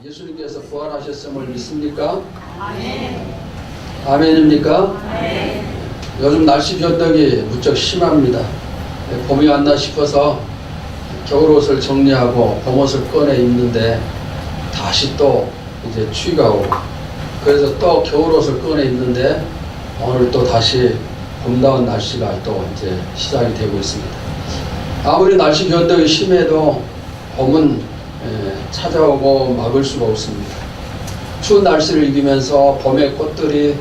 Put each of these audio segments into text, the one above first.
예수님께서 부활하셨음을 믿습니까? 아멘. 아멘입니까? 아멘. 요즘 날씨 변덕이 무척 심합니다. 봄이 왔나 싶어서 겨울옷을 정리하고 봄옷을 꺼내 입는데 다시 또 이제 추위가 오고, 그래서 또 겨울옷을 꺼내 입는데 오늘 또 다시 봄다운 날씨가 또 이제 시작이 되고 있습니다. 아무리 날씨 변덕이 심해도 봄은 찾아오고 막을 수가 없습니다. 추운 날씨를 이기면서 봄의 꽃들이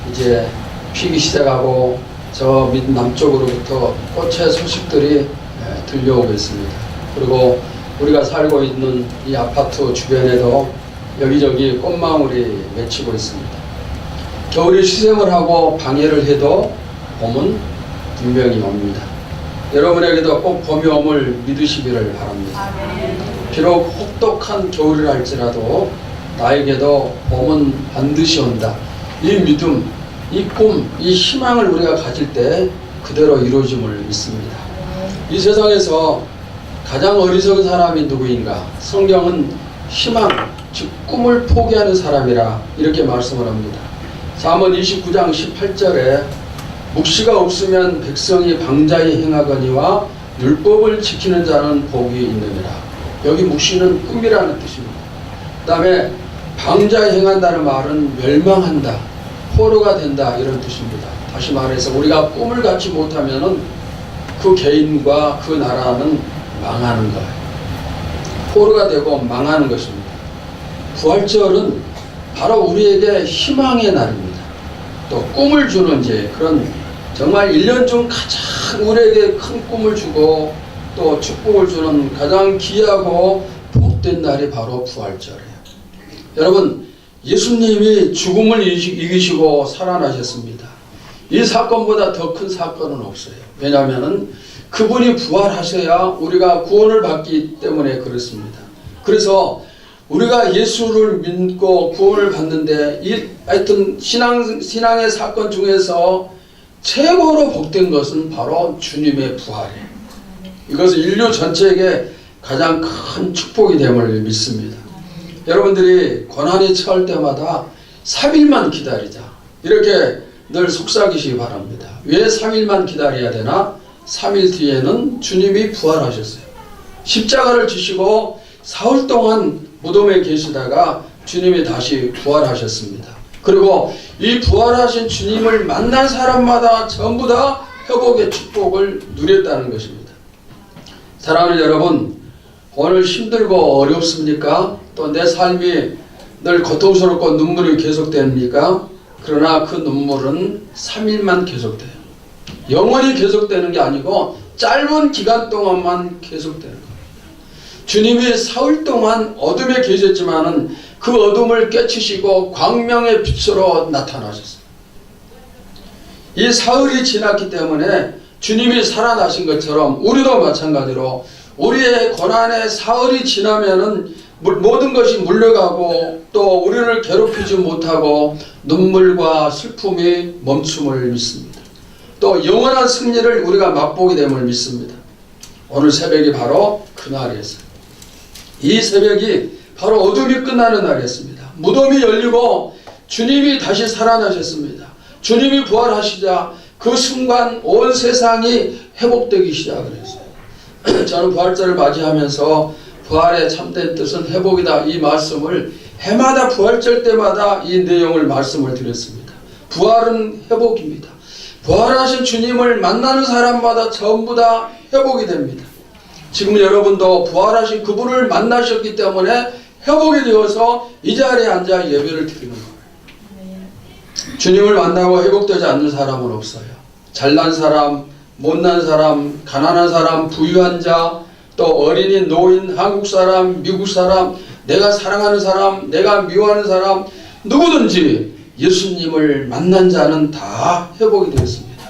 이제 피기 시작하고 저 밑 남쪽으로부터 꽃의 소식들이 들려오고 있습니다. 그리고 우리가 살고 있는 이 아파트 주변에도 여기저기 꽃망울이 맺히고 있습니다. 겨울이 시샘을 하고 방해를 해도 봄은 분명히 옵니다. 여러분에게도 꼭 봄이 옴을 믿으시기를 바랍니다. 비록 혹독한 겨울이라 할지라도 나에게도 봄은 반드시 온다. 이 믿음, 이 꿈, 이 희망을 우리가 가질 때 그대로 이루어짐을 믿습니다. 이 세상에서 가장 어리석은 사람이 누구인가? 성경은 희망, 즉 꿈을 포기하는 사람이라 이렇게 말씀을 합니다. 잠언 29장 18절에 묵시가 없으면 백성이 방자히 행하거니와 율법을 지키는 자는 복이 있느니라. 여기 묵시는 꿈이라는 뜻입니다. 그 다음에 방자히 행한다는 말은 멸망한다, 포로가 된다, 이런 뜻입니다. 다시 말해서 우리가 꿈을 갖지 못하면은 그 개인과 그 나라는 망하는 거예요. 포로가 되고 망하는 것입니다. 부활절은 바로 우리에게 희망의 날입니다. 또 꿈을 주는 이제 그런 정말 1년 중 가장 우리에게 큰 꿈을 주고 또 축복을 주는 가장 귀하고 복된 날이 바로 부활절이에요. 여러분, 예수님이 죽음을 이기시고 살아나셨습니다. 이 사건보다 더 큰 사건은 없어요. 왜냐하면 그분이 부활하셔야 우리가 구원을 받기 때문에 그렇습니다. 그래서 우리가 예수를 믿고 구원을 받는데 하여튼 신앙의 사건 중에서 최고로 복된 것은 바로 주님의 부활이에요. 이것은 인류 전체에게 가장 큰 축복이 됨을 믿습니다. 여러분들이 고난에 처할 때마다 3일만 기다리자, 이렇게 늘 속삭이시기 바랍니다. 왜 3일만 기다려야 되나? 3일 뒤에는 주님이 부활하셨어요. 십자가를 지시고 사흘 동안 무덤에 계시다가 주님이 다시 부활하셨습니다. 그리고 이 부활하신 주님을 만난 사람마다 전부 다 회복의 축복을 누렸다는 것입니다. 사랑하는 여러분, 오늘 힘들고 어렵습니까? 또 내 삶이 늘 고통스럽고 눈물이 계속됩니까? 그러나 그 눈물은 3일만 계속돼요. 영원히 계속되는 게 아니고 짧은 기간 동안만 계속되는 거예요. 주님이 사흘 동안 어둠에 계셨지만은 그 어둠을 깨치시고 광명의 빛으로 나타나셨어요. 이 사흘이 지났기 때문에 주님이 살아나신 것처럼 우리도 마찬가지로 우리의 고난의 사흘이 지나면은 모든 것이 물러가고 또 우리를 괴롭히지 못하고 눈물과 슬픔이 멈춤을 믿습니다. 또 영원한 승리를 우리가 맛보게 됨을 믿습니다. 오늘 새벽이 바로 그날이었어요. 이 새벽이 바로 어둠이 끝나는 날이었습니다. 무덤이 열리고 주님이 다시 살아나셨습니다. 주님이 부활하시자 그 순간 온 세상이 회복되기 시작을 했어요. 저는 부활절을 맞이하면서 부활의 참된 뜻은 회복이다, 이 말씀을 해마다 부활절 때마다 이 내용을 말씀을 드렸습니다. 부활은 회복입니다. 부활하신 주님을 만나는 사람마다 전부 다 회복이 됩니다. 지금 여러분도 부활하신 그분을 만나셨기 때문에 회복이 되어서 이 자리에 앉아 예배를 드리는 거예요. 주님을 만나고 회복되지 않는 사람은 없어요. 잘난 사람, 못난 사람, 가난한 사람, 부유한 자, 또 어린이, 노인, 한국 사람, 미국 사람, 내가 사랑하는 사람, 내가 미워하는 사람, 누구든지 예수님을 만난 자는 다 회복이 되었습니다.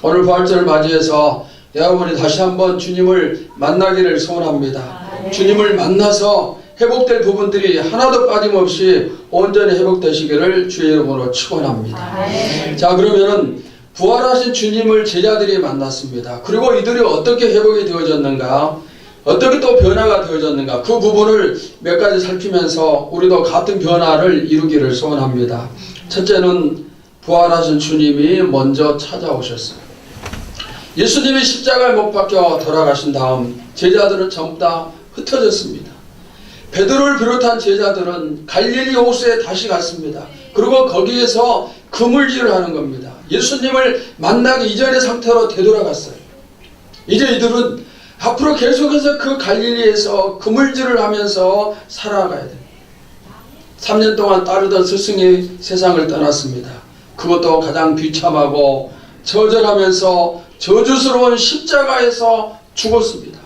오늘 부활절을 맞이해서 여러분이 다시 한번 주님을 만나기를 소원합니다. 주님을 만나서 회복될 부분들이 하나도 빠짐없이 온전히 회복되시기를 주의 이름으로 축원합니다. 자, 그러면은 부활하신 주님을 제자들이 만났습니다. 그리고 이들이 어떻게 회복이 되어졌는가? 어떻게 또 변화가 되어졌는가, 그 부분을 몇 가지 살피면서 우리도 같은 변화를 이루기를 소원합니다. 첫째는 부활하신 주님이 먼저 찾아오셨어요. 예수님이 십자가에 못 박혀 돌아가신 다음 제자들은 전부 다 흩어졌습니다. 베드로를 비롯한 제자들은 갈릴리 호수에 다시 갔습니다. 그리고 거기에서 그물질을 하는 겁니다. 예수님을 만나기 이전의 상태로 되돌아갔어요. 이제 이들은 앞으로 계속해서 그 갈릴리에서 그물질을 하면서 살아가야 됩니다. 3년 동안 따르던 스승이 세상을 떠났습니다. 그것도 가장 비참하고 저절하면서 저주스러운 십자가에서 죽었습니다.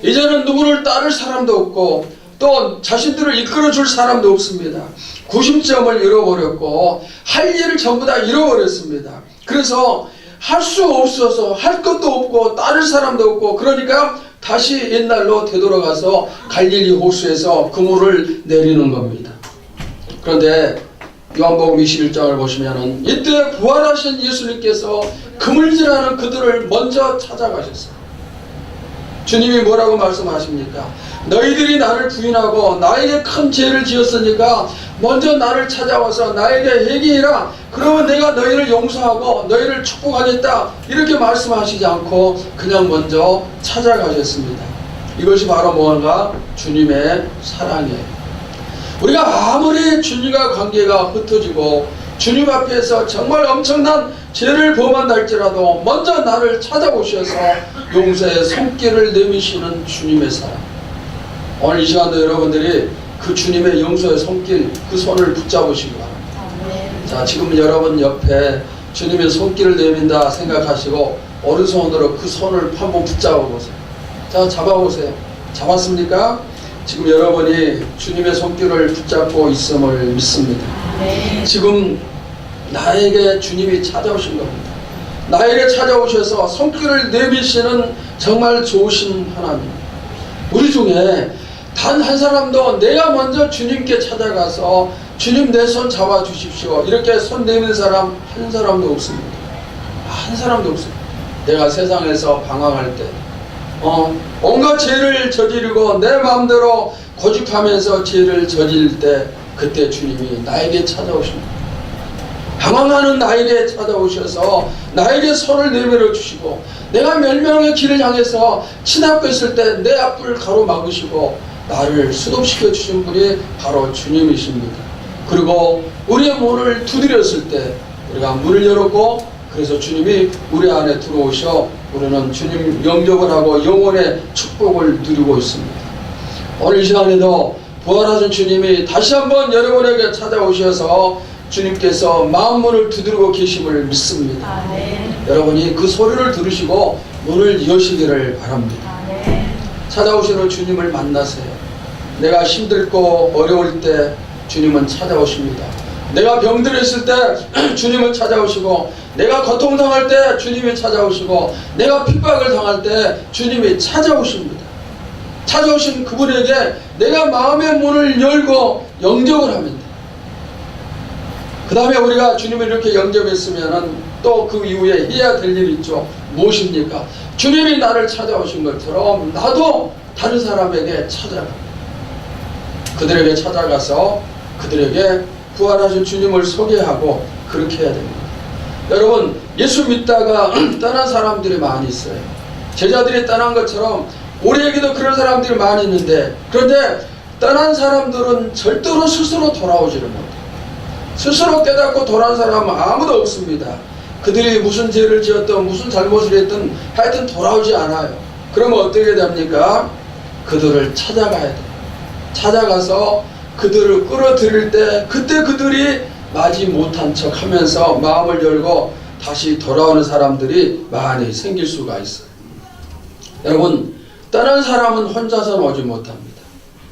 이제는 누구를 따를 사람도 없고 또 자신들을 이끌어줄 사람도 없습니다. 구심점을 잃어버렸고 할 일을 전부 다 잃어버렸습니다. 그래서 할 수 없어서 할 것도 없고 따를 사람도 없고, 그러니까 다시 옛날로 되돌아가서 갈릴리 호수에서 그물을 내리는 겁니다. 그런데 요한복음 21장을 보시면은 이때 부활하신 예수님께서 그물질하는 그들을 먼저 찾아가셨어요. 주님이 뭐라고 말씀하십니까? 너희들이 나를 부인하고 나에게 큰 죄를 지었으니까 먼저 나를 찾아와서 나에게 회개해라. 그러면 내가 너희를 용서하고 너희를 축복하겠다. 이렇게 말씀하시지 않고 그냥 먼저 찾아가셨습니다. 이것이 바로 뭔가 주님의 사랑이에요. 우리가 아무리 주님과 관계가 흩어지고 주님 앞에서 정말 엄청난 죄를 범한다 할지라도 먼저 나를 찾아오셔서 용서의 손길을 내미시는 주님의 사랑. 오늘 이 시간도 여러분들이 그 주님의 용서의 손길, 그 손을 붙잡으시기 바랍니다. 자, 지금 여러분 옆에 주님의 손길을 내민다 생각하시고 오른손으로 그 손을 한번 붙잡아 보세요. 자, 잡아보세요. 잡았습니까? 지금 여러분이 주님의 손길을 붙잡고 있음을 믿습니다. 지금 나에게 주님이 찾아오신 겁니다. 나에게 찾아오셔서 손길을 내미시는 정말 좋으신 하나님. 우리 중에 단 한 사람도 내가 먼저 주님께 찾아가서 주님 내 손 잡아 주십시오 이렇게 손 내미는 사람 한 사람도 없습니다. 한 사람도 없습니다. 내가 세상에서 방황할 때 온갖 죄를 저지르고 내 마음대로 고집하면서 죄를 저질 때 그때 주님이 나에게 찾아오십니다. 방황하는 나에게 찾아오셔서 나에게 손을 내밀어 주시고, 내가 멸망의 길을 향해서 치닫고 때 내 앞을 가로막으시고 나를 수동시켜 주신 분이 바로 주님이십니다. 그리고 우리의 문을 두드렸을 때 우리가 문을 열었고, 그래서 주님이 우리 안에 들어오셔 우리는 주님 영접을 하고 영원의 축복을 누리고 있습니다. 오늘 이 시간에도 부활하신 주님이 다시 한번 여러분에게 찾아오셔서 주님께서 마음문을 두드리고 계심을 믿습니다. 여러분이 그 소리를 들으시고 문을 여시기를 바랍니다. 찾아오시는 주님을 만나세요. 내가 힘들고 어려울 때 주님은 찾아오십니다. 내가 병들었을 때 주님은 찾아오시고, 내가 고통당할 때 주님이 찾아오시고, 내가 핍박을 당할 때 주님이 찾아오십니다. 찾아오신 그분에게 내가 마음의 문을 열고 영접을 하면 돼. 그 다음에 우리가 주님을 이렇게 영접했으면 또 그 이후에 해야 될 일이 있죠. 무엇입니까? 주님이 나를 찾아오신 것처럼 나도 다른 사람에게 찾아갑니다. 그들에게 찾아가서 그들에게 부활하신 주님을 소개하고 그렇게 해야 됩니다. 여러분, 예수 믿다가 떠난 사람들이 많이 있어요. 제자들이 떠난 것처럼 우리에게도 그런 사람들이 많이 있는데, 그런데 떠난 사람들은 절대로 스스로 돌아오지를 못해요. 스스로 깨닫고 돌아온 사람은 아무도 없습니다. 그들이 무슨 죄를 지었든 무슨 잘못을 했든 하여튼 돌아오지 않아요. 그러면 어떻게 됩니까? 그들을 찾아가야 돼요. 찾아가서 그들을 끌어들일 때 그때 그들이 마지 못한 척 하면서 마음을 열고 다시 돌아오는 사람들이 많이 생길 수가 있어요. 여러분, 떠난 사람은 혼자서는 오지 못합니다.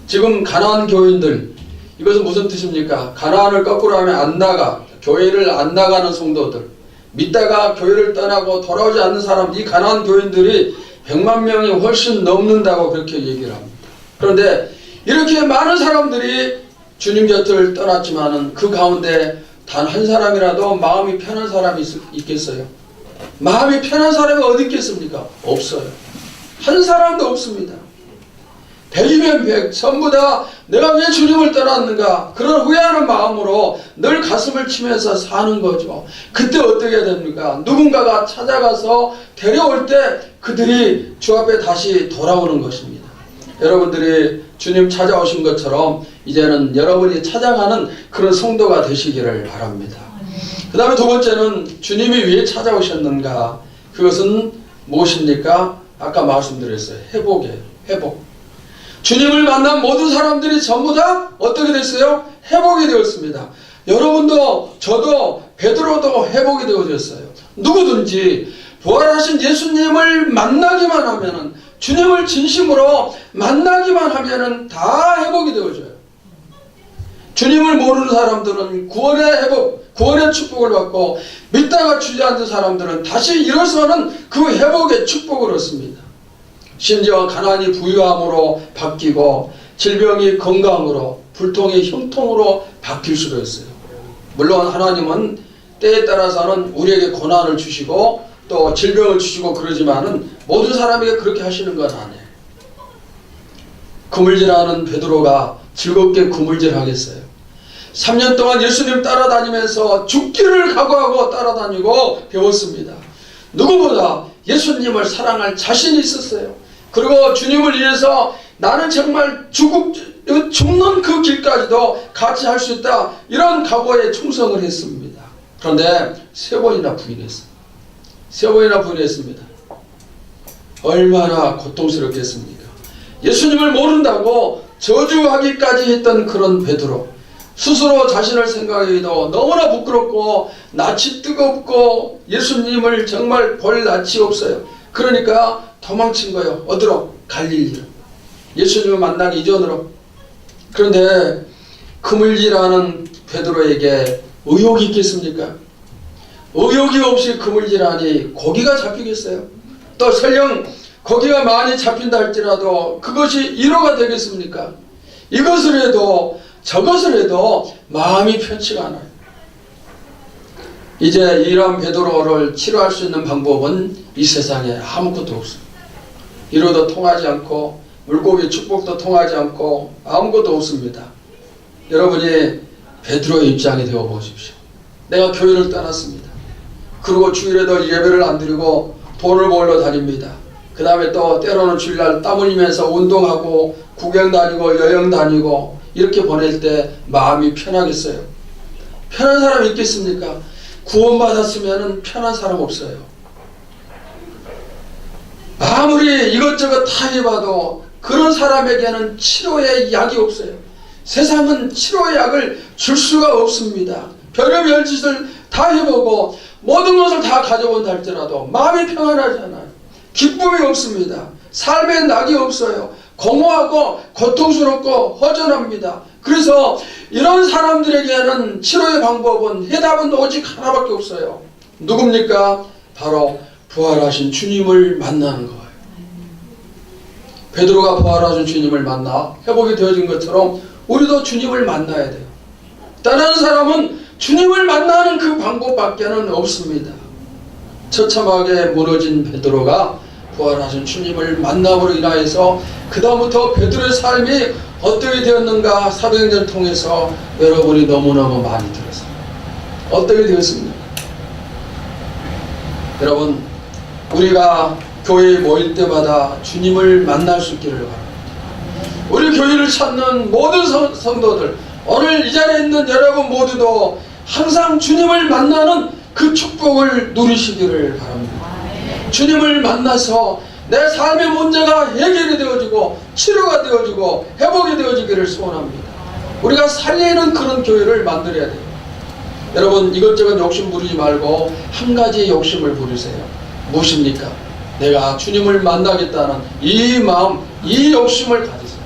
지금 가나안 교인들, 이것은 무슨 뜻입니까? 가나안을 거꾸로 하면 안 나가, 교회를 안 나가는 성도들, 믿다가 교회를 떠나고 돌아오지 않는 사람, 이 가나안 교인들이 100만 명이 훨씬 넘는다고 그렇게 얘기를 합니다. 그런데 이렇게 많은 사람들이 주님 곁을 떠났지만은 그 가운데 단 한 사람이라도 마음이 편한 사람이 있겠어요? 마음이 편한 사람이 어디 있겠습니까? 없어요. 한 사람도 없습니다. 100이면 100 전부 다 내가 왜 주님을 떠났는가 그런 후회하는 마음으로 늘 가슴을 치면서 사는 거죠. 그때 어떻게 해야 됩니까? 누군가가 찾아가서 데려올 때 그들이 주 앞에 다시 돌아오는 것입니다. 여러분들이 주님 찾아오신 것처럼 이제는 여러분이 찾아가는 그런 성도가 되시기를 바랍니다. 그 다음에 두 번째는 주님이 왜 찾아오셨는가? 그것은 무엇입니까? 아까 말씀드렸어요. 회복이에요. 회복. 주님을 만난 모든 사람들이 전부 다 어떻게 됐어요? 회복이 되었습니다. 여러분도 저도 베드로도 회복이 되어졌어요. 누구든지 부활하신 예수님을 만나기만 하면은, 주님을 진심으로 만나기만 하면은 다 회복이 되어져요. 주님을 모르는 사람들은 구원의 회복, 구원의 축복을 받고, 믿다가 주저앉은 사람들은 다시 일어서는 그 회복의 축복을 얻습니다. 심지어 가난이 부유함으로 바뀌고 질병이 건강으로, 불통이 형통으로 바뀔 수도 있어요. 물론 하나님은 때에 따라서는 우리에게 고난을 주시고 또 질병을 주시고 그러지만은 모든 사람에게 그렇게 하시는 건 아니에요. 그물질하는 베드로가 즐겁게 그물질 하겠어요? 3년 동안 예수님 따라다니면서 죽기를 각오하고 따라다니고 배웠습니다. 누구보다 예수님을 사랑할 자신이 있었어요. 그리고 주님을 위해서 나는 정말 죽는 그 길까지도 같이 할 수 있다, 이런 각오에 충성을 했습니다. 그런데 3번이나 부인했어요. 3번이나 부인했습니다. 얼마나 고통스럽겠습니까? 예수님을 모른다고 저주하기까지 했던 그런 베드로, 스스로 자신을 생각하기도 너무나 부끄럽고 낯이 뜨겁고 예수님을 정말 볼 낯이 없어요. 그러니까 도망친 거예요. 어디로? 갈릴리로. 예수님을 만나기 이전으로. 그런데 그물질하는 베드로에게 의욕이 있겠습니까? 의욕이 없이 그물질하니 고기가 잡히겠어요? 또 설령 고기가 많이 잡힌다 할지라도 그것이 위로가 되겠습니까? 이것을 해도 저것을 해도 마음이 편치가 않아요. 이제 이런 베드로를 치료할 수 있는 방법은 이 세상에 아무것도 없어요. 위로도 통하지 않고 물고기 축복도 통하지 않고 아무것도 없습니다. 여러분이 베드로의 입장이 되어 보십시오. 내가 교회를 떠났습니다. 그리고 주일에도 예배를 안 드리고 돈을 벌러 다닙니다. 그 다음에 또 때로는 주일날 땀 흘리면서 운동하고 구경 다니고 여행 다니고 이렇게 보낼 때 마음이 편하겠어요? 편한 사람 있겠습니까? 구원받았으면 편한 사람 없어요. 아무리 이것저것 다 해봐도 그런 사람에게는 치료의 약이 없어요. 세상은 치료의 약을 줄 수가 없습니다. 별의별 짓을 다 해보고 모든 것을 다 가져본다 할지라도 마음이 평안하지 않아요. 기쁨이 없습니다. 삶의 낙이 없어요. 공허하고 고통스럽고 허전합니다. 그래서 이런 사람들에게는 치료의 방법은, 해답은 오직 하나밖에 없어요. 누굽니까? 바로 부활하신 주님을 만나는 거예요. 베드로가 부활하신 주님을 만나 회복이 되어진 것처럼 우리도 주님을 만나야 돼요. 다른 사람은 주님을 만나는 그 방법밖에는 없습니다. 처참하게 무너진 베드로가 부활하신 주님을 만남으로 인하여서 그 다음부터 베드로의 삶이 어떻게 되었는가 사도행전을 통해서 여러분이 너무너무 많이 들었어요. 어떻게 되었습니까? 여러분, 우리가 교회에 모일 때마다 주님을 만날 수 있기를 바랍니다. 우리 교회를 찾는 모든 성도들, 오늘 이 자리에 있는 여러분 모두도 항상 주님을 만나는 그 축복을 누리시기를 바랍니다. 주님을 만나서 내 삶의 문제가 해결이 되어지고 치료가 되어지고 회복이 되어지기를 소원합니다. 우리가 살리는 그런 교회를 만들어야 돼요. 여러분, 이것저것 욕심 부리지 말고 한 가지 욕심을 부리세요. 무엇입니까? 내가 주님을 만나겠다는 이 마음, 이 욕심을 가지세요.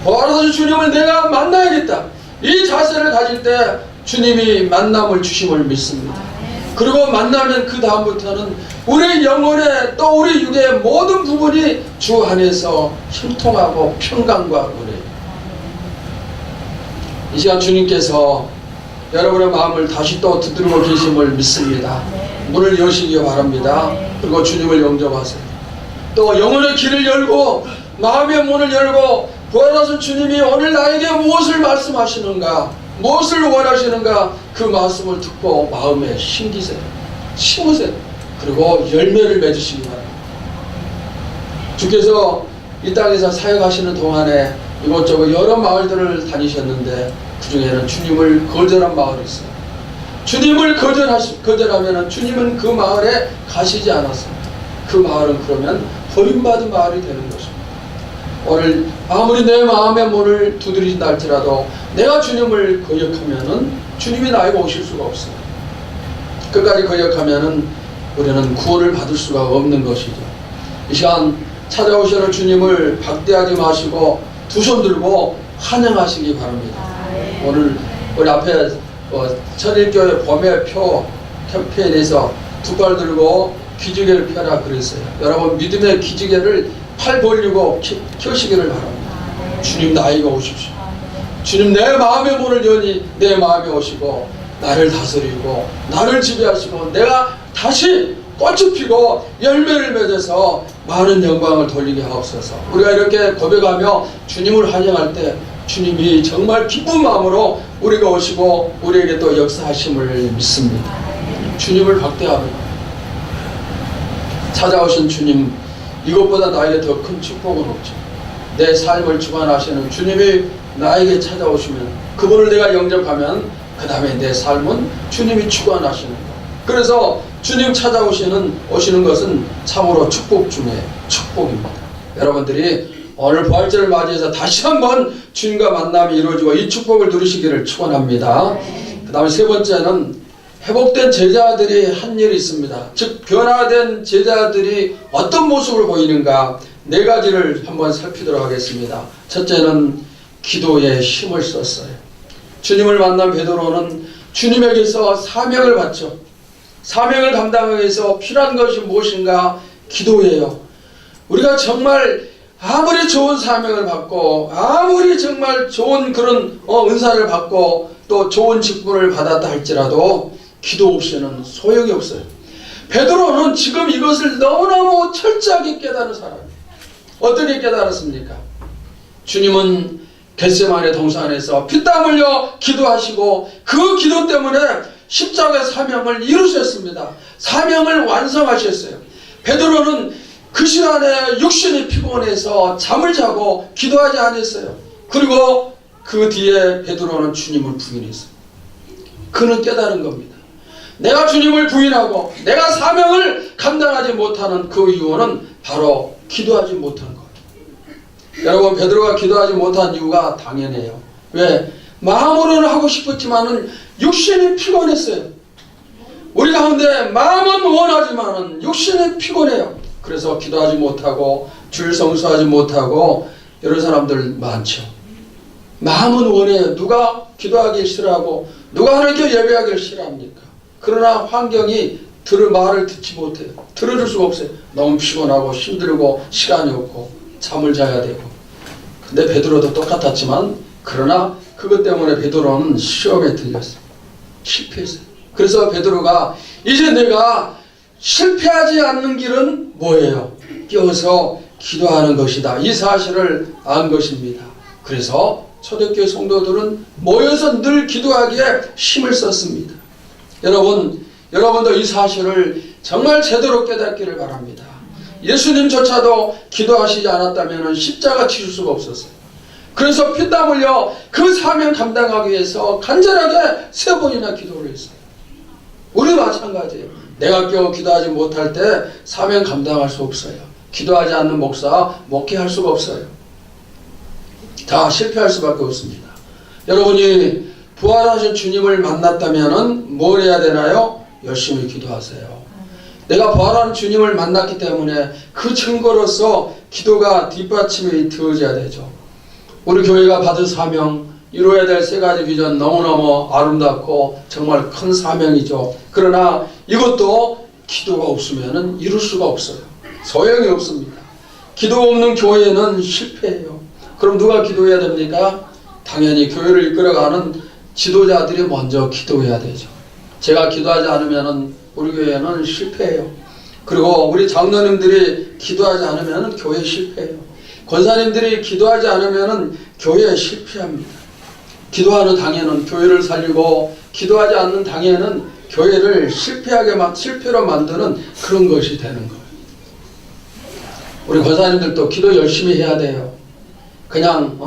부활하신 주님을 내가 만나야겠다, 이 자세를 가질 때 주님이 만남을 주심을 믿습니다. 그리고 만나면 그 다음부터는 우리 영혼의 또 우리 육의 모든 부분이 주 안에서 형통하고 평강과 은혜. 이 시간 주님께서 여러분의 마음을 다시 또 두드리고 계심을 믿습니다. 문을 여시기 바랍니다. 그리고 주님을 영접하세요. 또 영혼의 길을 열고 마음의 문을 열고 부활하신 주님이 오늘 나에게 무엇을 말씀하시는가, 무엇을 원하시는가, 그 말씀을 듣고 마음에 심기세요. 심으세요. 그리고 열매를 맺으시기 바랍니다. 주께서 이 땅에서 사역하시는 동안에 이곳저곳 여러 마을들을 다니셨는데 그 중에는 주님을 거절한 마을이 있어요. 주님을 거절하면 주님은 그 마을에 가시지 않았습니다. 그 마을은 그러면 버림받은 마을이 되는 것입니다. 오늘 아무리 내 마음의 문을 두드린다 할지라도 내가 주님을 거역하면은 주님이 나에게 오실 수가 없습니다. 끝까지 거역하면은 우리는 구원을 받을 수가 없는 것이죠. 이 시간 찾아오시는 주님을 박대하지 마시고 두 손 들고 환영하시기 바랍니다. 오늘 우리 앞에 천일교회 봄의 표 캠페인에서 두 팔 들고 기지개를 펴라 그랬어요. 여러분 믿음의 기지개를 팔 벌리고 켜시기를 바랍니다. 주님 나에게 오십시오. 주님 내 마음의 문을 여니 내 마음에 오시고 나를 다스리고 나를 지배하시고 내가 다시 꽃이 피고 열매를 맺어서 많은 영광을 돌리게 하옵소서. 우리가 이렇게 고백하며 주님을 환영할 때 주님이 정말 기쁜 마음으로 우리가 오시고 우리에게 또 역사하심을 믿습니다. 주님을 박대합니다. 찾아오신 주님, 이것보다 나에게 더 큰 축복은 없죠. 내 삶을 주관하시는 주님이 나에게 찾아오시면 그분을 내가 영접하면 그 다음에 내 삶은 주님이 주관하시는 것. 그래서 주님 오시는 것은 참으로 축복 중에 축복입니다. 여러분들이 오늘 부활절을 맞이해서 다시 한번 주님과 만남이 이루어지고 이 축복을 누리시기를 축원합니다. 그 다음에 세 번째는 회복된 제자들이 한 일이 있습니다. 즉 변화된 제자들이 어떤 모습을 보이는가 네 가지를 한번 살피도록 하겠습니다. 첫째는 기도에 힘을 썼어요. 주님을 만난 베드로는 주님에게서 사명을 받죠. 사명을 감당하기 위해서 필요한 것이 무엇인가? 기도예요. 우리가 정말 아무리 좋은 사명을 받고 아무리 정말 좋은 그런 은사를 받고 또 좋은 직분을 받았다 할지라도 기도 없이는 소용이 없어요. 베드로는 지금 이것을 너무너무 철저하게 깨달은 사람이에요. 어떻게 깨달았습니까? 주님은 겟세마네 동산에서 피땀 흘려 기도하시고 그 기도 때문에 십자가의 사명을 이루셨습니다. 사명을 완성하셨어요. 베드로는 그 시간에 육신이 피곤해서 잠을 자고 기도하지 않았어요. 그리고 그 뒤에 베드로는 주님을 부인했어요. 그는 깨달은 겁니다. 내가 주님을 부인하고 내가 사명을 감당하지 못하는 그 이유는 바로 기도하지 못한 거예요. 여러분 베드로가 기도하지 못한 이유가 당연해요. 왜? 마음으로는 하고 싶었지만은 육신이 피곤했어요. 우리 가운데 마음은 원하지만은 육신이 피곤해요. 그래서 기도하지 못하고 주일 성수하지 못하고 이런 사람들 많죠. 마음은 원해요. 누가 기도하기 싫어하고 누가 하나님께 예배하기를 싫어합니까? 그러나 환경이 말을 듣지 못해요. 들어줄 수가 없어요. 너무 피곤하고 힘들고 시간이 없고 잠을 자야 되고. 근데 베드로도 똑같았지만 그러나 그것 때문에 베드로는 시험에 들렸어요. 실패했어요. 그래서 베드로가 이제 내가 실패하지 않는 길은 뭐예요? 깨어서 기도하는 것이다. 이 사실을 안 것입니다. 그래서 초대교회 성도들은 모여서 늘 기도하기에 힘을 썼습니다. 여러분도 이 사실을 정말 제대로 깨닫기를 바랍니다. 예수님조차도 기도하시지 않았다면 십자가 치실 수가 없었어요. 그래서 피땀 흘려 그 사명 감당하기 위해서 간절하게 3번이나 기도를 했어요. 우리 마찬가지예요. 내가 겨우 기도하지 못할 때 사명 감당할 수 없어요. 기도하지 않는 목사 목회할 수가 없어요. 다 실패할 수밖에 없습니다. 여러분이 부활하신 주님을 만났다면 뭘 해야 되나요? 열심히 기도하세요. 내가 부활한 주님을 만났기 때문에 그 증거로서 기도가 뒷받침이 되어져야 되죠. 우리 교회가 받은 사명, 이루어야 될 3가지 비전 너무너무 아름답고 정말 큰 사명이죠. 그러나 이것도 기도가 없으면 이룰 수가 없어요. 소용이 없습니다. 기도 없는 교회는 실패해요. 그럼 누가 기도해야 됩니까? 당연히 교회를 이끌어가는 지도자들이 먼저 기도해야 되죠. 제가 기도하지 않으면 우리 교회는 실패해요. 그리고 우리 장로님들이 기도하지 않으면 교회 실패해요. 권사님들이 기도하지 않으면 교회에 실패합니다. 기도하는 당에는 교회를 살리고 기도하지 않는 당에는 교회를 실패로 만드는 그런 것이 되는 거예요. 우리 권사님들도 기도 열심히 해야 돼요. 그냥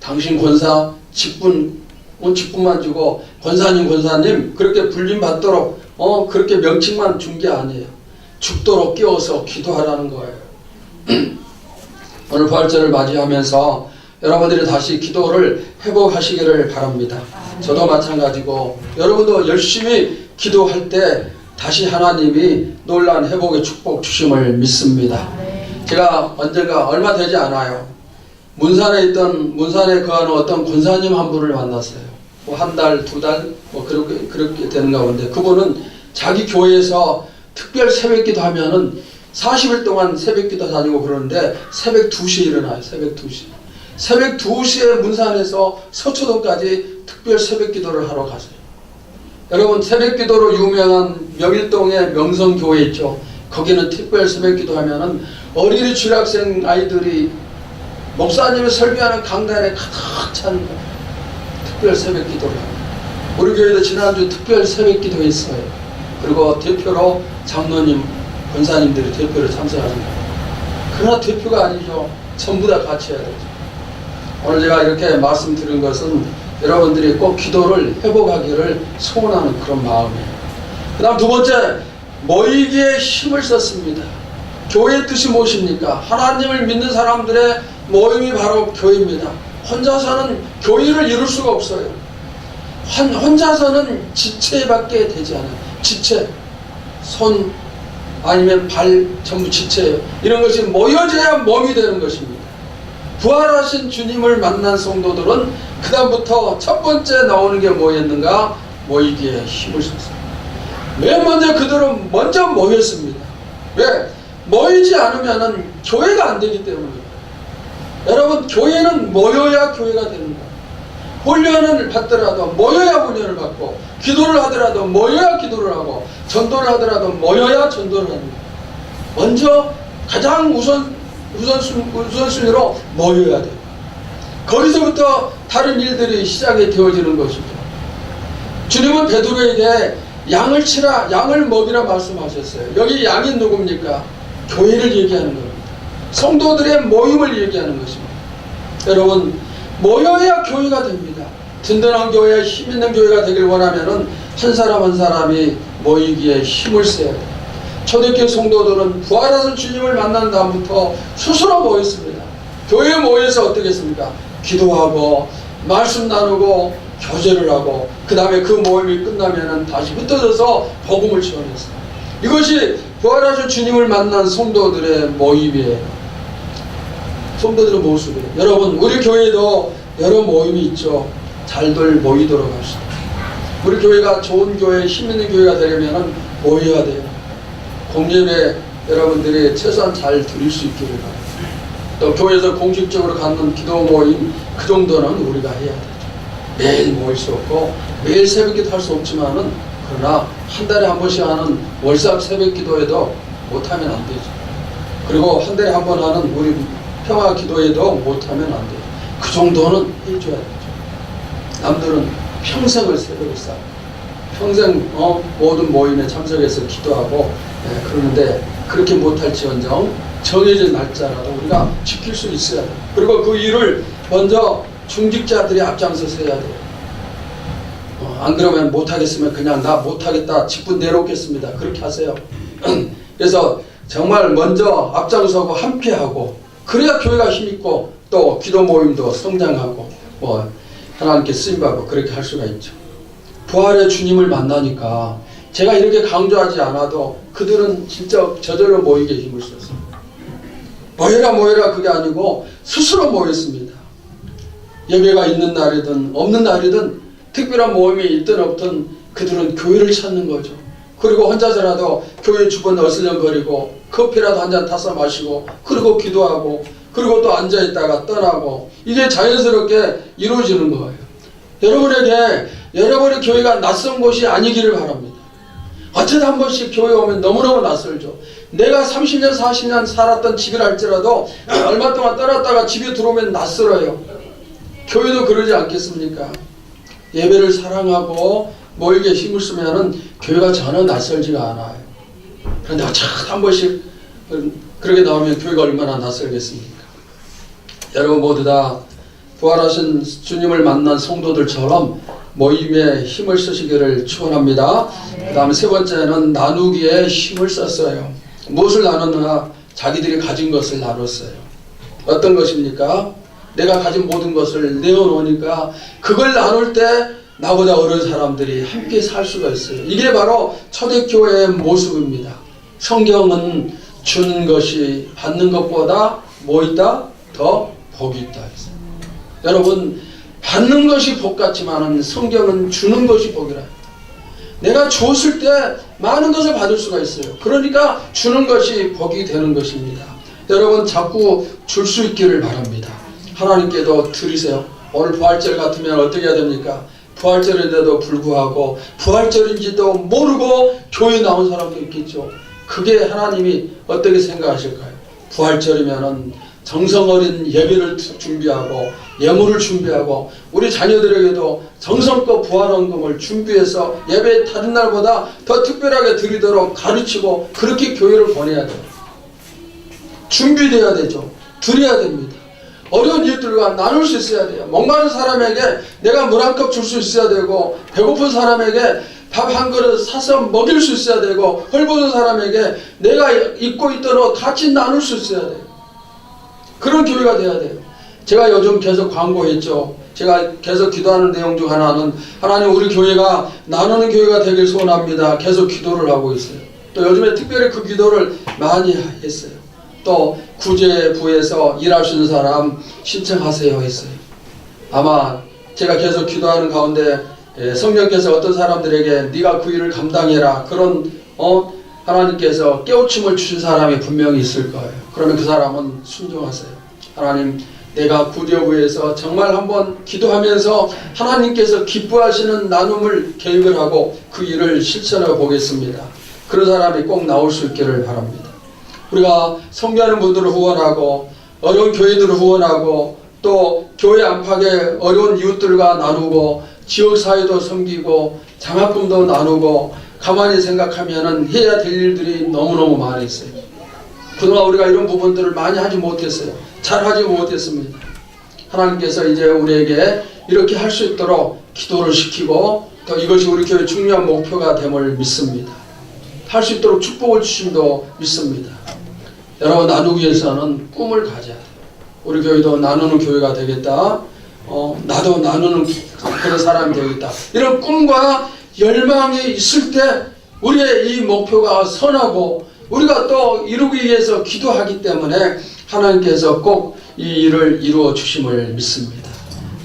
당신 권사 직분만 주고 권사님 그렇게 불림 받도록 그렇게 명칭만 준 게 아니에요. 죽도록 끼워서 기도하라는 거예요. 오늘 부활절을 맞이하면서 여러분들이 다시 기도를 회복하시기를 바랍니다. 저도 마찬가지고 여러분도 열심히 기도할 때 다시 하나님이 놀라운 회복의 축복 주심을 믿습니다. 제가 언젠가 얼마 되지 않아요. 문산에 거하는 어떤 권사님 한 분을 만났어요. 뭐 한 달, 두 달, 그렇게 되는 가운데 그분은 자기 교회에서 특별 새벽기도 하면은 40일 동안 새벽기도 다니고 그러는데 새벽 2시에 일어나요. 새벽 2시. 새벽 2시에 문산에서 서초동까지 특별 새벽기도를 하러 가세요. 여러분 새벽기도로 유명한 명일동에 명성교회 있죠. 거기는 특별 새벽기도 하면은 어린이 주일학생 아이들이 목사님이 설교하는 강단에 가득 차는 거예요. 특별 새벽기도를 합니다. 우리 교회도 지난주 특별 새벽기도 했어요. 그리고 대표로 장로님, 권사님들이 대표로 참석하는 거예요. 그러나 대표가 아니죠. 전부 다 같이 해야 되죠. 오늘 제가 이렇게 말씀드린 것은 여러분들이 꼭 기도를 회복하기를 소원하는 그런 마음이에요. 그 다음 두 번째, 모이기에 힘을 썼습니다. 교회의 뜻이 무엇입니까? 하나님을 믿는 사람들의 모임이 바로 교회입니다. 혼자서는 교회를 이룰 수가 없어요. 혼자서는 지체밖에 되지 않아요. 지체, 손 아니면 발 전부 지체예요. 이런 것이 모여져야 몸이 되는 것입니다. 부활하신 주님을 만난 성도들은 그 다음부터 첫 번째 나오는 게 뭐였는가? 모이기에 힘을 썼어요. 맨 먼저 그들은 먼저 모였습니다. 왜? 모이지 않으면 교회가 안 되기 때문입니다. 여러분 교회는 모여야 교회가 되는 거예요. 훈련을 받더라도 모여야 훈련을 받고 기도를 하더라도 모여야 기도를 하고 전도를 하더라도 모여야 전도를 하는 거예요. 먼저 가장 우선순위로 모여야 돼요. 거기서부터 다른 일들이 시작이 되어지는 것이죠. 주님은 베드로에게 양을 치라, 양을 먹이라 말씀하셨어요. 여기 양이 누굽니까? 교회를 얘기하는 겁니다. 성도들의 모임을 얘기하는 것입니다. 여러분 모여야 교회가 됩니다. 든든한 교회, 힘 있는 교회가 되길 원하면은 한 사람 한 사람이 모이기에 힘을 써야 돼요. 초대교회 성도들은 부활하신 주님을 만난 다음부터 스스로 모였습니다. 교회에 모여서 어떻게 했습니까? 기도하고 말씀 나누고 교제를 하고 그 다음에 그 모임이 끝나면은 다시 흩어져서 복음을 전했어요. 이것이 부활하신 주님을 만난 성도들의 모임이에요. 성도들의 모습이에요. 여러분 우리 교회도 여러 모임이 있죠. 잘들 모이도록 합시다. 우리 교회가 좋은 교회, 힘 있는 교회가 되려면 모여야 돼요. 공예배 여러분들이 최소한 잘 드릴 수 있기를 바랍니다. 또 교회에서 공식적으로 갖는 기도 모임 그 정도는 우리가 해야 되죠. 매일 모일 수 없고 매일 새벽기도 할 수 없지만은 그러나 한 달에 한 번씩 하는 월삭 새벽기도에도 못하면 안 되죠. 그리고 한 달에 한 번 하는 우리 평화기도에도 못하면 안 돼요. 그 정도는 해줘야 되죠. 남들은 평생을 새벽을 쌓고 평생 모든 모임에 참석해서 기도하고 그러는데 그렇게 못할지언정 정해진 날짜라도 우리가 지킬 수 있어야 돼요. 그리고 그 일을 먼저 중직자들이 앞장서서 해야 돼요. 안 그러면 못하겠으면 그냥 나 못하겠다 직분 내놓겠습니다. 그렇게 하세요. 그래서 정말 먼저 앞장서고 함께하고 그래야 교회가 힘있고 또 기도 모임도 성장하고 하나님께 쓰임받고 그렇게 할 수가 있죠. 부활의 주님을 만나니까 제가 이렇게 강조하지 않아도 그들은 진짜 저절로 모이게 힘을 썼어요. 모여라 그게 아니고 스스로 모였습니다. 예배가 있는 날이든 없는 날이든 특별한 모임이 있든 없든 그들은 교회를 찾는 거죠. 그리고 혼자서라도 교회 주변 어슬렁거리고 커피라도 한 잔 타서 마시고 그리고 기도하고 그리고 또 앉아있다가 떠나고 이게 자연스럽게 이루어지는 거예요. 여러분에게 여러분의 교회가 낯선 곳이 아니기를 바랍니다. 어쩌다 한 번씩 교회 오면 너무너무 낯설죠. 내가 30년 40년 살았던 집이라 할지라도 얼마 동안 떠났다가 집에 들어오면 낯설어요. 교회도 그러지 않겠습니까? 예배를 사랑하고 모이게 힘을 쓰면은 교회가 전혀 낯설지가 않아요. 그런데 한 번씩 그렇게 나오면 교회가 얼마나 낯설겠습니까? 여러분 모두 다 부활하신 주님을 만난 성도들처럼 모임에 힘을 쓰시기를 축원합니다. 그 다음에 세 번째는 나누기에 힘을 썼어요. 무엇을 나눴느냐? 자기들이 가진 것을 나눴어요. 어떤 것입니까? 내가 가진 모든 것을 내어놓으니까 그걸 나눌 때 나보다 어린 사람들이 함께 살 수가 있어요. 이게 바로 초대교회의 모습입니다. 성경은 주는 것이 받는 것보다 뭐 있다? 더 복이 있다 했어요. 여러분, 받는 것이 복 같지만은 성경은 주는 것이 복이라. 내가 줬을 때 많은 것을 받을 수가 있어요. 그러니까 주는 것이 복이 되는 것입니다. 여러분 자꾸 줄 수 있기를 바랍니다. 하나님께도 드리세요. 오늘 부활절 같으면 어떻게 해야 됩니까? 부활절인데도 불구하고 부활절인지도 모르고 교회 나온 사람도 있겠죠. 그게 하나님이 어떻게 생각하실까요? 부활절이면은 정성 어린 예배를 준비하고 예물을 준비하고 우리 자녀들에게도 정성껏 부활헌금을 준비해서 예배 다른 날보다 더 특별하게 드리도록 가르치고 그렇게 교회를 보내야 돼요. 준비돼야 되죠. 드려야 됩니다. 어려운 이웃들과 나눌 수 있어야 돼요. 목마른 사람에게 내가 물 한 컵 줄 수 있어야 되고 배고픈 사람에게 밥 한 그릇 사서 먹일 수 있어야 되고 헐벗은 사람에게 내가 입고 있던 옷 같이 나눌 수 있어야 돼요. 그런 교회가 돼야 돼요. 제가 요즘 계속 광고했죠. 제가 계속 기도하는 내용 중 하나는 하나님 우리 교회가 나누는 교회가 되길 소원합니다. 계속 기도를 하고 있어요. 또 요즘에 특별히 그 기도를 많이 했어요. 또 구제부에서 일하시는 사람 신청하세요 했어요. 아마 제가 계속 기도하는 가운데 성령께서 어떤 사람들에게 네가 그 일을 감당해라 그런 하나님께서 깨우침을 주신 사람이 분명히 있을 거예요. 그러면 그 사람은 순종하세요. 하나님 내가 구제부에서 정말 한번 기도하면서 하나님께서 기뻐하시는 나눔을 계획을 하고 그 일을 실천해 보겠습니다. 그런 사람이 꼭 나올 수 있기를 바랍니다. 우리가 성교하는 분들을 후원하고 어려운 교회들을 후원하고 또 교회 안팎의 어려운 이웃들과 나누고 지역사회도 섬기고 장학금도 나누고 가만히 생각하면은 해야 될 일들이 너무너무 많이 있어요. 그동안 우리가 이런 부분들을 많이 하지 못했어요. 잘 하지 못했습니다. 하나님께서 이제 우리에게 이렇게 할 수 있도록 기도를 시키고 또 이것이 우리 교회의 중요한 목표가 됨을 믿습니다. 할 수 있도록 축복을 주심도 믿습니다. 여러분 나누기 위해서는 꿈을 가져야 돼요. 우리 교회도 나누는 교회가 되겠다. 나도 나누는 그런 사람이 되겠다. 이런 꿈과 열망이 있을 때 우리의 이 목표가 선하고 우리가 또 이루기 위해서 기도하기 때문에 하나님께서 꼭 이 일을 이루어 주심을 믿습니다.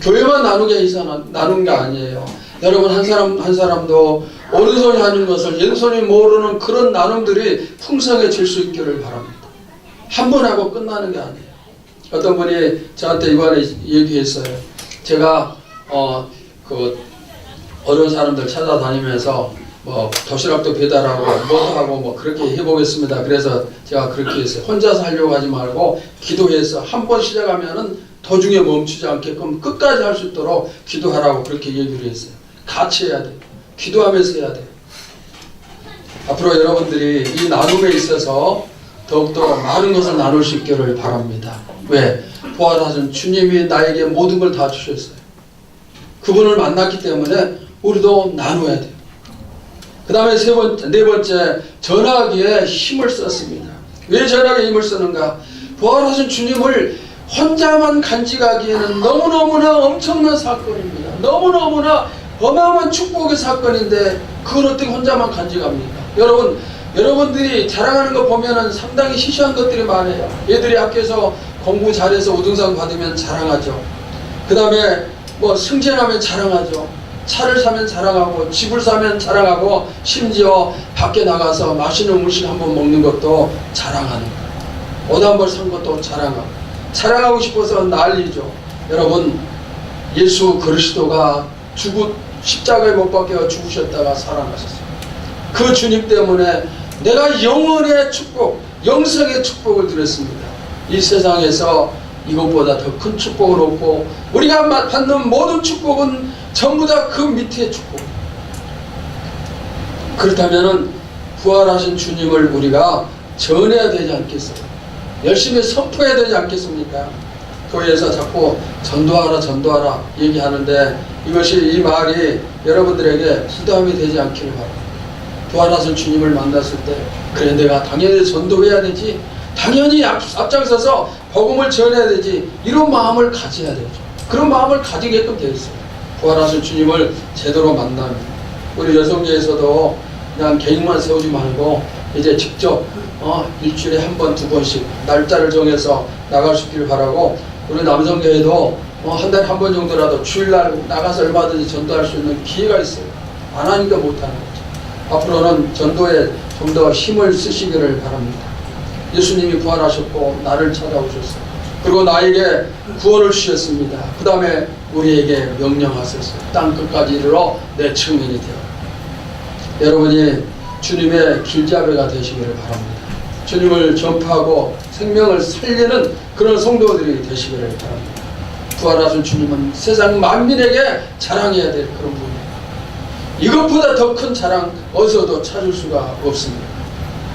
교회만 나누게 해서 나눈 게 아니에요. 여러분 한 사람 한 사람도 오른손이 하는 것을 왼손이 모르는 그런 나눔들이 풍성해질 수 있기를 바랍니다. 한 번 하고 끝나는 게 아니에요. 어떤 분이 저한테 이번에 얘기했어요. 제가 그 어려운 사람들 찾아다니면서 뭐 도시락도 배달하고 뭐도 하고 뭐 그렇게 해보겠습니다. 그래서 제가 그렇게 했어요. 혼자서 하려고 하지 말고 기도해서 한 번 시작하면은 도중에 멈추지 않게끔 끝까지 할 수 있도록 기도하라고 그렇게 얘기를 했어요. 같이 해야 돼요. 기도하면서 해야 돼요. 앞으로 여러분들이 이 나눔에 있어서 더욱더 많은 것을 나눌 수 있기를 바랍니다. 왜? 부활하신 주님이 나에게 모든 걸 다 주셨어요. 그분을 만났기 때문에 우리도 나눠야 돼요. 그 다음에 네 번째, 전하기에 힘을 썼습니다. 왜 전하기에 힘을 쓰는가? 부활하신 주님을 혼자만 간직하기에는 너무너무나 엄청난 사건입니다. 너무너무나 어마어마한 축복의 사건인데 그걸 어떻게 혼자만 간직합니까? 여러분들이 자랑하는 거 보면은 상당히 시시한 것들이 많아요. 얘들이 학교에서 공부 잘해서 우등상 받으면 자랑하죠. 그 다음에 뭐 승진하면 자랑하죠. 차를 사면 자랑하고 집을 사면 자랑하고 심지어 밖에 나가서 맛있는 음식 한번 먹는 것도 자랑하는 거예요. 옷 한 벌 산 것도 자랑하고 싶어서 난리죠. 여러분 예수 그리스도가 십자가에 못 박혀 죽으셨다가 살아나셨어요. 그 주님 때문에 내가 영원의 축복, 영생의 축복을 드렸습니다. 이 세상에서 이것보다 더 큰 축복은 없고 우리가 받는 모든 축복은 전부 다 그 밑에 축복. 그렇다면 부활하신 주님을 우리가 전해야 되지 않겠어요? 열심히 선포해야 되지 않겠습니까? 교회에서 자꾸 전도하라 얘기하는데 이 말이 여러분들에게 부담이 되지 않기를 바랍니다. 부활하신 주님을 만났을 때 그래 내가 당연히 전도해야 되지, 당연히 앞장서서 복음을 전해야 되지, 이런 마음을 가져야 되죠. 그런 마음을 가지게끔 되어 있어요. 부활하신 주님을 제대로 만나면 우리 여성계에서도 그냥 계획만 세우지 말고 이제 직접 일주일에 한 번, 두 번씩 날짜를 정해서 나갈 수 있기를 바라고, 우리 남성교회도 한 달에 한 번 정도라도 주일날 나가서 얼마든지 전도할 수 있는 기회가 있어요. 안 하니까 못하는 거죠. 앞으로는 전도에 좀 더 힘을 쓰시기를 바랍니다. 예수님이 부활하셨고 나를 찾아오셨어요. 그리고 나에게 구원을 주셨습니다. 그 다음에 우리에게 명령하셨어요. 땅 끝까지 이르러 내 증인이 되어. 여러분이 주님의 길잡이가 되시기를 바랍니다. 주님을 전파하고 생명을 살리는 그런 성도들이 되시기를 바랍니다. 부활하신 주님은 세상 만민에게 자랑해야 될 그런 분이에요. 이것보다 더 큰 자랑 어디서도 찾을 수가 없습니다.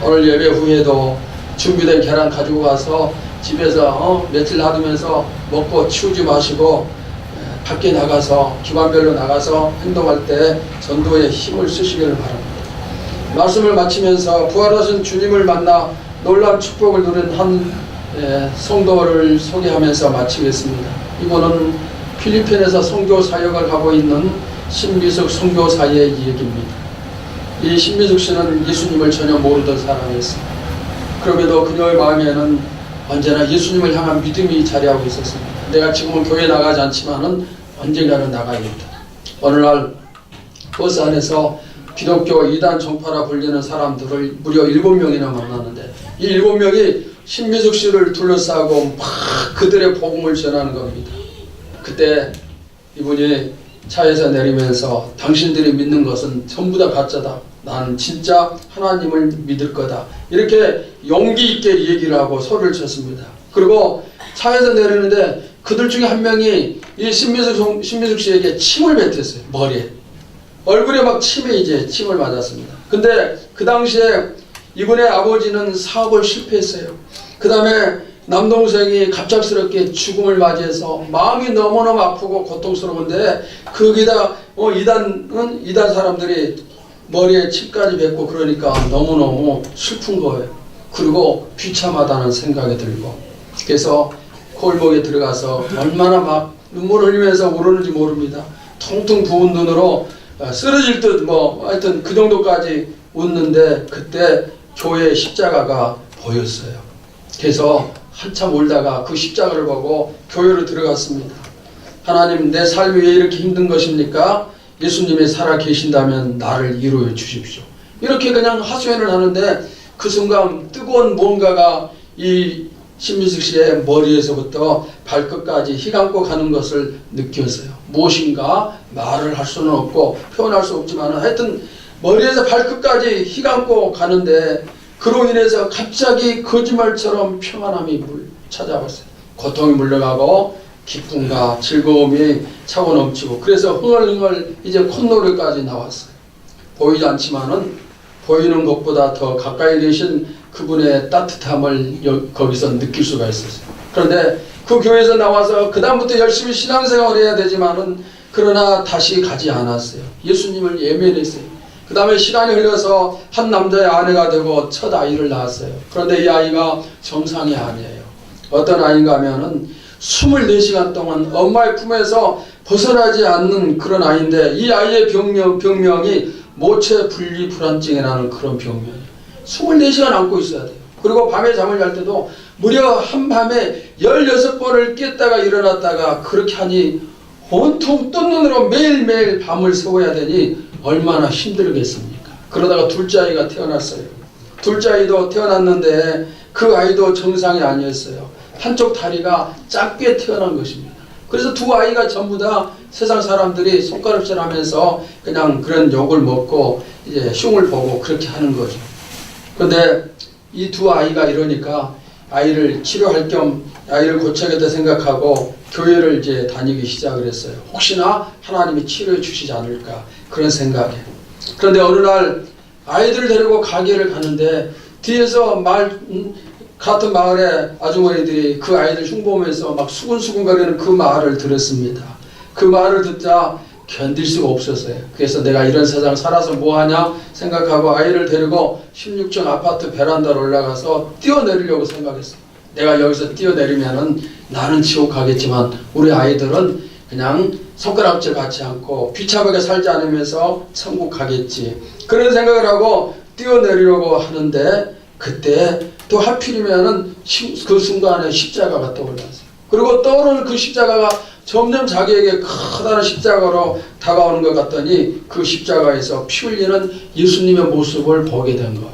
오늘 예배 후에도 준비된 계란 가지고 가서 집에서 며칠 놔두면서 먹고 치우지 마시고 밖에 나가서 기관별로 나가서 행동할 때 전도에 힘을 쓰시기를 바랍니다. 말씀을 마치면서 부활하신 주님을 만나 놀라운 축복을 누린 한 성도를 소개하면서 마치겠습니다. 이분은 필리핀에서 선교 사역을 하고 있는 신미숙 선교사의 얘기입니다. 이 신미숙 씨는 예수님을 전혀 모르던 사람이었습니다. 그럼에도 그녀의 마음에는 언제나 예수님을 향한 믿음이 자리하고 있었습니다. 내가 지금은 교회 나가지 않지만은 언젠가는 나가야겠다. 어느 날 버스 안에서 기독교 이단 종파라 불리는 사람들을 무려 7명이나 만났는데 이 7명이 신미숙 씨를 둘러싸고 막 그들의 복음을 전하는 겁니다. 그때 이분이 차에서 내리면서 당신들이 믿는 것은 전부 다 가짜다. 나는 진짜 하나님을 믿을 거다. 이렇게 용기 있게 얘기를 하고 소리를 쳤습니다. 그리고 차에서 내리는데 그들 중에 한 명이 이 신미숙 씨에게 침을 뱉었어요. 머리에. 얼굴에 막 침을 맞았습니다. 근데 그 당시에 이분의 아버지는 사업을 실패했어요. 그 다음에 남동생이 갑작스럽게 죽음을 맞이해서 마음이 너무너무 아프고 고통스러운데 거기다 이단 사람들이 머리에 침까지 뱉고 그러니까 너무너무 슬픈 거예요. 그리고 비참하다는 생각이 들고 그래서 골목에 들어가서 얼마나 막 눈물 흘리면서 울었는지 모릅니다. 퉁퉁 부은 눈으로 쓰러질 듯 하여튼 그 정도까지 웃는데 그때 교회의 십자가가 보였어요. 그래서 한참 울다가 그 십자가를 보고 교회로 들어갔습니다. 하나님, 내 삶이 왜 이렇게 힘든 것입니까? 예수님이 살아 계신다면 나를 이루어 주십시오. 이렇게 그냥 하소연을 하는데 그 순간 뜨거운 뭔가가 이 신미숙 씨의 머리에서부터 발끝까지 휘감고 가는 것을 느꼈어요. 무엇인가 말을 할 수는 없고 표현할 수 없지만 하여튼 머리에서 발끝까지 휘감고 가는데 그로 인해서 갑자기 거짓말처럼 평안함이 찾아왔어요. 고통이 물러가고 기쁨과 즐거움이 차고 넘치고 그래서 흥얼흥얼 이제 콧노래까지 나왔어요. 보이지 않지만은 보이는 것보다 더 가까이 계신 그분의 따뜻함을 거기서 느낄 수가 있었어요. 그런데 그 교회에서 나와서 그 다음부터 열심히 신앙생활을 해야 되지만은 그러나 다시 가지 않았어요. 예수님을 예면했어요. 그 다음에 시간이 흘러서 한 남자의 아내가 되고 첫 아이를 낳았어요. 그런데 이 아이가 정상이 아니에요. 어떤 아이인가 하면은 24시간 동안 엄마의 품에서 벗어나지 않는 그런 아이인데 이 아이의 병명이 모체 분리 불안증이라는 그런 병명이에요. 24시간 안고 있어야 돼요. 그리고 밤에 잠을 잘 때도 무려 한밤에 16번을 깼다가 일어났다가 그렇게 하니 온통 뜬 눈으로 매일매일 밤을 새워야 되니 얼마나 힘들겠습니까? 그러다가 둘째 아이가 태어났어요. 둘째 아이도 태어났는데 그 아이도 정상이 아니었어요. 한쪽 다리가 작게 태어난 것입니다. 그래서 두 아이가 전부 다 세상 사람들이 손가락질하면서 그냥 그런 욕을 먹고 이제 흉을 보고 그렇게 하는 거죠. 그런데 이 두 아이가 이러니까 아이를 치료할 겸 아이를 고쳐야겠다 생각하고 교회를 이제 다니기 시작을 했어요. 혹시나 하나님이 치료해 주시지 않을까 그런 생각에. 그런데 어느 날 아이들을 데리고 가게를 가는데 뒤에서 같은 마을의 아주머니들이 그 아이들 흉보면서 막 수근수근거리는 그 말을 들었습니다. 그 말을 듣자 견딜 수가 없었어요. 그래서 내가 이런 세상 살아서 뭐하냐 생각하고 아이를 데리고 16층 아파트 베란다로 올라가서 뛰어내리려고 생각했어요. 내가 여기서 뛰어내리면은 나는 지옥 가겠지만 우리 아이들은 그냥 손가락질 받지 않고 비참하게 살지 않으면서 천국 가겠지. 그런 생각을 하고 뛰어내리려고 하는데 그때 또 하필이면은 그 순간에 십자가가 떠올랐어요. 그리고 떠오르는 그 십자가가 점점 자기에게 커다란 십자가로 다가오는 것 같더니 그 십자가에서 피 흘리는 예수님의 모습을 보게 된 거예요.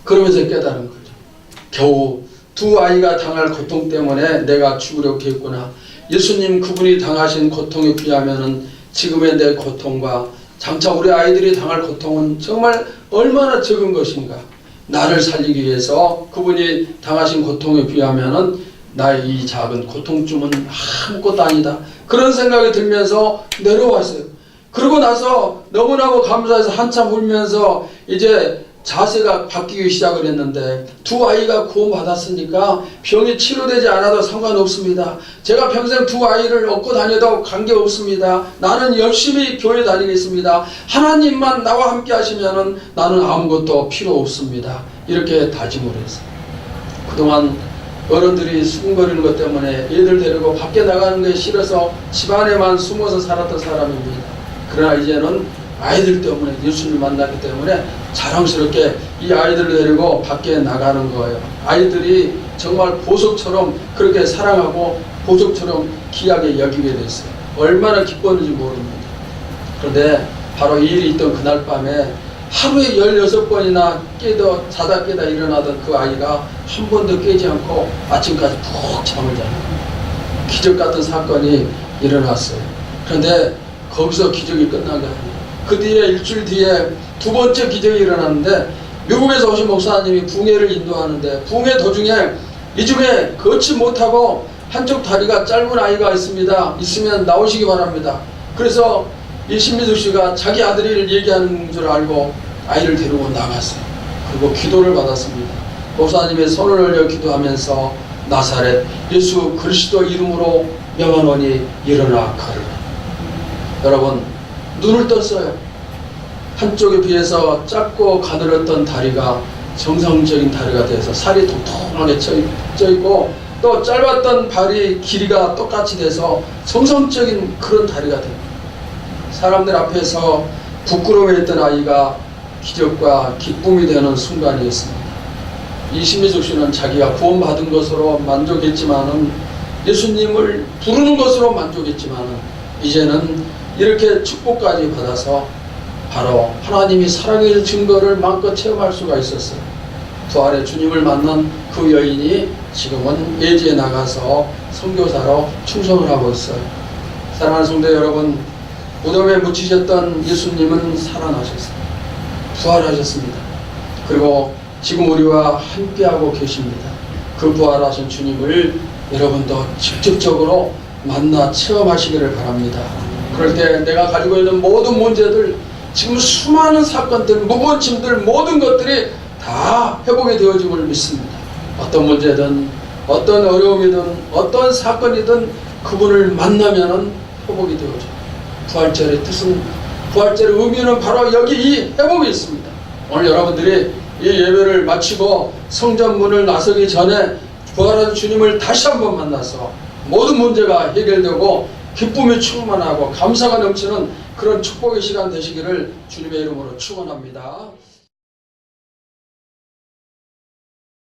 그러면서 깨달은 거죠. 겨우 두 아이가 당할 고통 때문에 내가 죽으려고 했구나. 예수님 그분이 당하신 고통에 비하면은 지금의 내 고통과 장차 우리 아이들이 당할 고통은 정말 얼마나 적은 것인가. 나를 살리기 위해서 그분이 당하신 고통에 비하면은 나의 이 작은 고통쯤은 아무것도 아니다. 그런 생각이 들면서 내려왔어요. 그러고 나서 너무나도 감사해서 한참 울면서 이제 자세가 바뀌기 시작을 했는데 두 아이가 구원받았으니까 병이 치료되지 않아도 상관없습니다. 제가 평생 두 아이를 얻고 다녀도 관계없습니다. 나는 열심히 교회 다니겠습니다. 하나님만 나와 함께 하시면은 나는 아무것도 필요 없습니다. 이렇게 다짐을 했어요. 그동안 어른들이 수군거리는 것 때문에 애들 데리고 밖에 나가는 게 싫어서 집안에만 숨어서 살았던 사람입니다. 그러나 이제는 아이들 때문에 예수님을 만났기 때문에 자랑스럽게 이 아이들을 데리고 밖에 나가는 거예요. 아이들이 정말 보석처럼 그렇게 사랑하고 보석처럼 귀하게 여기게 됐어요. 얼마나 기뻤는지 모릅니다. 그런데 바로 이 일이 있던 그날 밤에 하루에 16번이나 자다 깨다 일어나던 그 아이가 한 번도 깨지 않고 아침까지 푹 잠을 자요. 기적 같은 사건이 일어났어요. 그런데 거기서 기적이 끝난 게 아니에요. 그 뒤에 일주일 뒤에 두 번째 기적이 일어났는데 미국에서 오신 목사님이 붕해를 인도하는데 붕해 도중에 이 중에 걷지 못하고 한쪽 다리가 짧은 아이가 있습니다. 있으면 나오시기 바랍니다. 그래서 이 신미숙 씨가 자기 아들을 얘기하는 줄 알고 아이를 데리고 나갔어요. 그리고 기도를 받았습니다. 목사님의 손을 올려 기도하면서 나사렛 예수 그리스도 이름으로 명하노니 일어나 걸으라. 여러분 눈을 떴어요. 한쪽에 비해서 작고 가늘었던 다리가 정상적인 다리가 돼서 살이 통통하게 쪄있고 또 짧았던 발이 길이가 똑같이 돼서 정상적인 그런 다리가 됩니다. 사람들 앞에서 부끄러워했던 아이가 기적과 기쁨이 되는 순간이었습니다. 이 신미숙 씨는 자기가 구원받은 것으로 만족했지만은 예수님을 부르는 것으로 만족했지만은 이제는 이렇게 축복까지 받아서 바로 하나님이 사랑의 증거를 마음껏 체험할 수가 있었어요. 부활의 주님을 만난 그 여인이 지금은 예지에 나가서 선교사로 충성을 하고 있어요. 사랑하는 성도 여러분, 무덤에 묻히셨던 예수님은 살아나셨어요. 부활하셨습니다. 그리고 지금 우리와 함께하고 계십니다. 그 부활하신 주님을 여러분도 직접적으로 만나 체험하시기를 바랍니다. 그럴 때 내가 가지고 있는 모든 문제들, 지금 수많은 사건들, 무거운 짐들, 모든 것들이 다 회복이 되어짐을 믿습니다. 어떤 문제든 어떤 어려움이든 어떤 사건이든 그분을 만나면은 회복이 되어져요. 부활절의 뜻은, 부활절의 의미는 바로 여기 이 회복이 있습니다. 오늘 여러분들이 이 예배를 마치고 성전문을 나서기 전에 부활한 주님을 다시 한번 만나서 모든 문제가 해결되고 기쁨이 충만하고 감사가 넘치는 그런 축복의 시간 되시기를 주님의 이름으로 축원합니다.